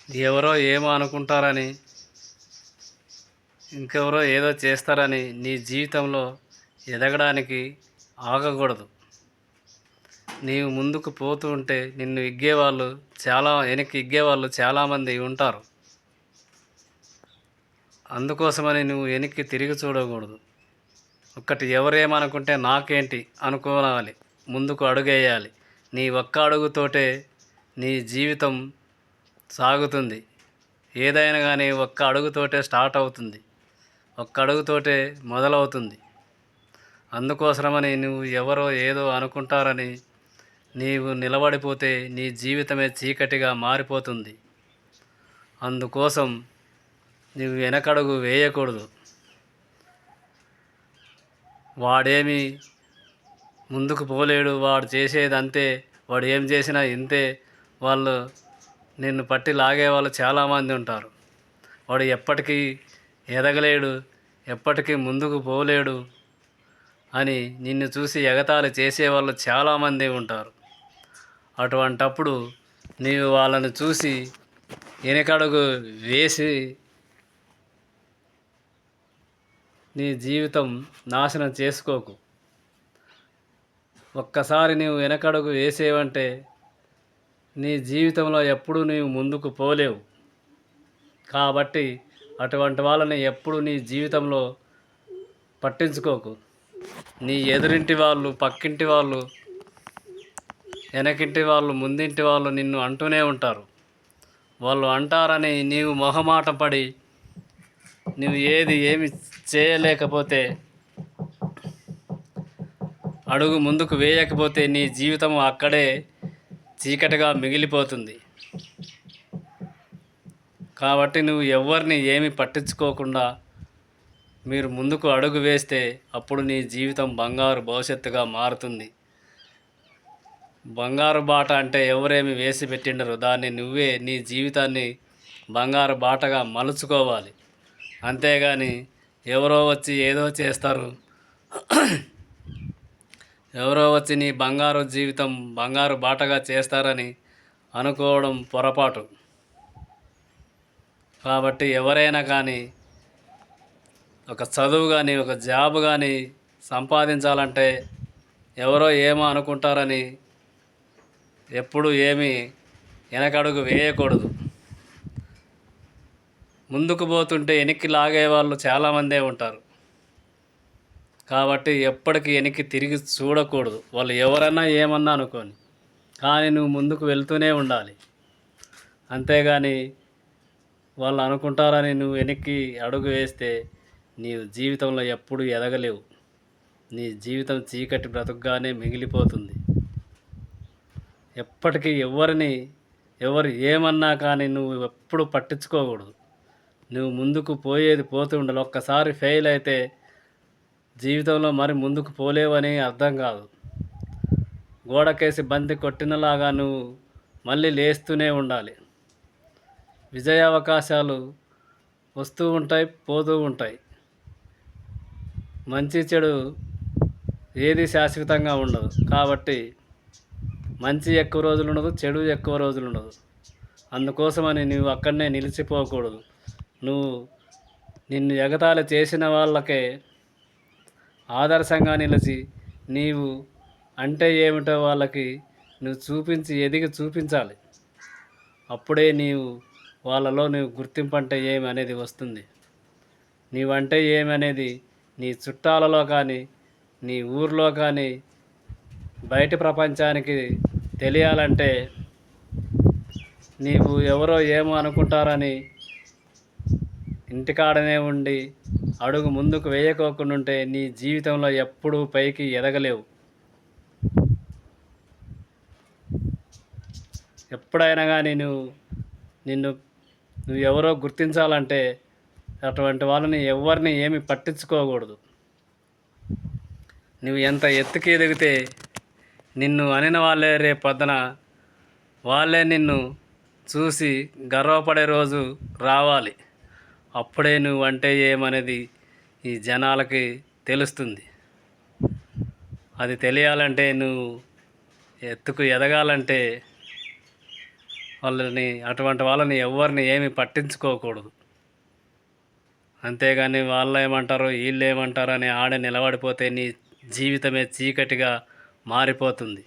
ఎవరో ఏమో అనుకుంటారని, ఇంకెవరో ఏదో చేస్తారని నీ జీవితంలో ఎదగడానికి ఆగకూడదు. నీవు ముందుకు పోతూ ఉంటే నిన్ను ఇగ్గేవాళ్ళు వెనక్కి ఇగ్గేవాళ్ళు చాలామంది ఉంటారు. అందుకోసమని నువ్వు వెనక్కి తిరిగి చూడకూడదు. ఎవరేమనుకుంటే నాకేంటి అనుకోవాలి, ముందుకు అడుగేయాలి. నీ ఒక్క అడుగుతోటే నీ జీవితం సాగుతుంది. ఏదైనా కానీ ఒక్క అడుగుతోటే స్టార్ట్ అవుతుంది, ఒక్క అడుగుతోటే మొదలవుతుంది. అందుకోసమని నువ్వు ఎవరో ఏదో అనుకుంటారని నీవు నిలబడిపోతే నీ జీవితమే చీకటిగా మారిపోతుంది. అందుకోసం నువ్వు వెనకడుగు వేయకూడదు. వాడేమి ముందుకు పోలేడు, వాడు చేసేది అంతే, వాడు ఏం చేసినా ఇంతే, వాళ్ళు నిన్ను పట్టి లాగే వాళ్ళు చాలామంది ఉంటారు. వాడు ఎప్పటికీ ఎదగలేడు, ఎప్పటికీ ముందుకు పోలేడు అని నిన్ను చూసి ఎగతాళి చేసేవాళ్ళు చాలామంది ఉంటారు. అటువంటప్పుడు నీవు వాళ్ళని చూసి వెనకడుగు వేసి నీ జీవితం నాశనం చేసుకోకు. ఒక్కసారి నీవు వెనకడుగు వేసేవంటే నీ జీవితంలో ఎప్పుడూ నీవు ముందుకు పోలేవు. కాబట్టి అటువంటి వాళ్ళని ఎప్పుడు నీ జీవితంలో పట్టించుకోకు. నీ ఎదురింటి వాళ్ళు, పక్కింటి వాళ్ళు, వెనకింటి వాళ్ళు, ముందింటి వాళ్ళు నిన్ను అంటూనే ఉంటారు. వాళ్ళు అంటారని నీవు మొహమాట పడి నువ్వు ఏమి చేయలేకపోతే, అడుగు ముందుకు వేయకపోతే నీ జీవితం అక్కడే చీకటిగా మిగిలిపోతుంది. కాబట్టి నువ్వు ఎవరిని ఏమి పట్టించుకోకుండా మీరు ముందుకు అడుగు వేస్తే అప్పుడు నీ జీవితం బంగారు భవిష్యత్తుగా మారుతుంది. బంగారు బాట అంటే ఎవరేమి వేసి పెట్టిండరు, దాన్ని నువ్వే నీ జీవితాన్ని బంగారు బాటగా మలుచుకోవాలి. అంతేగాని ఎవరో వచ్చి ఏదో చేస్తారు, ఎవరో వచ్చి నీ బంగారు జీవితం బంగారు బాటగా చేస్తారని అనుకోవడం పొరపాటు. కాబట్టి ఎవరైనా కానీ ఒక చదువు కానీ, ఒక జాబ్ కానీ సంపాదించాలంటే ఎవరో ఏమో అనుకుంటారని ఎప్పుడు ఏమీ వెనకడుగు వేయకూడదు. ముందుకు పోతుంటే వెనక్కి లాగే వాళ్ళు చాలామందే ఉంటారు. కాబట్టి ఎప్పటికీ వెనక్కి తిరిగి చూడకూడదు. వాళ్ళు ఎవరన్నా ఏమన్నా అనుకోని, కానీ నువ్వు ముందుకు వెళ్తూనే ఉండాలి. అంతేగాని వాళ్ళు అనుకుంటారని నువ్వు వెనక్కి అడుగు వేస్తే నీవు జీవితంలో ఎప్పుడు ఎదగలేవు. నీ జీవితం చీకటి బ్రతుకుగానే మిగిలిపోతుంది. ఎప్పటికీ ఎవరు ఏమన్నా కానీ నువ్వు ఎప్పుడు పట్టించుకోకూడదు. నువ్వు ముందుకు పోతూ ఉండాలి. ఒక్కసారి ఫెయిల్ అయితే జీవితంలో మరి ముందుకు పోలేవని అర్థం కాదు. గోడకేసి బంతి కొట్టినలాగా నువ్వు మళ్ళీ లేస్తూనే ఉండాలి. విజయ అవకాశాలు వస్తూ ఉంటాయి, పోతూ ఉంటాయి. మంచి చెడు ఏది శాశ్వతంగా ఉండదు. కాబట్టి మంచి ఎక్కువ రోజులు ఉండదు, చెడు ఎక్కువ రోజులు ఉండదు. అందుకోసమని నువ్వు అక్కడనే నిలిచిపోకూడదు. నిన్ను ఎగతాళి చేసిన వాళ్ళకే ఆదర్శంగా నిలిచి నీవు అంటే ఏమిటో వాళ్ళకి నువ్వు ఎదిగి చూపించాలి. అప్పుడే వాళ్ళలో గుర్తింపు అంటే ఏమి అనేది వస్తుంది. నీవంటే ఏమి అనేది నీ చుట్టాలలో కానీ, నీ ఊర్లో కానీ, బయట ప్రపంచానికి తెలియాలంటే నీవు ఎవరో ఏమో అనుకుంటారని ఇంటికాడనే ఉండి అడుగు ముందుకు వేయకోకుండా ఉంటే నీ జీవితంలో ఎప్పుడూ పైకి ఎదగలేవు. ఎప్పుడైనా కానీ నువ్వు ఎవరో గుర్తించాలంటే అటువంటి వాళ్ళని ఎవరిని ఏమి పట్టించుకోకూడదు. నువ్వు ఎంత ఎత్తుకి ఎదిగితే నిన్ను అనిన వాళ్ళే రేపొద్దున వాళ్ళే నిన్ను చూసి గర్వపడే రోజు రావాలి. అప్పుడే నువ్వు అంటే ఏమనేది ఈ జనాలకి తెలుస్తుంది. అది తెలియాలంటే నువ్వు ఎత్తుకు ఎదగాలంటే అటువంటి వాళ్ళని ఎవరిని ఏమి పట్టించుకోకూడదు. అంతేగాని వాళ్ళు ఏమంటారో వీళ్ళు ఏమంటారో అని ఆడ నిలబడిపోతే నీ జీవితమే చీకటిగా మారిపోతుంది.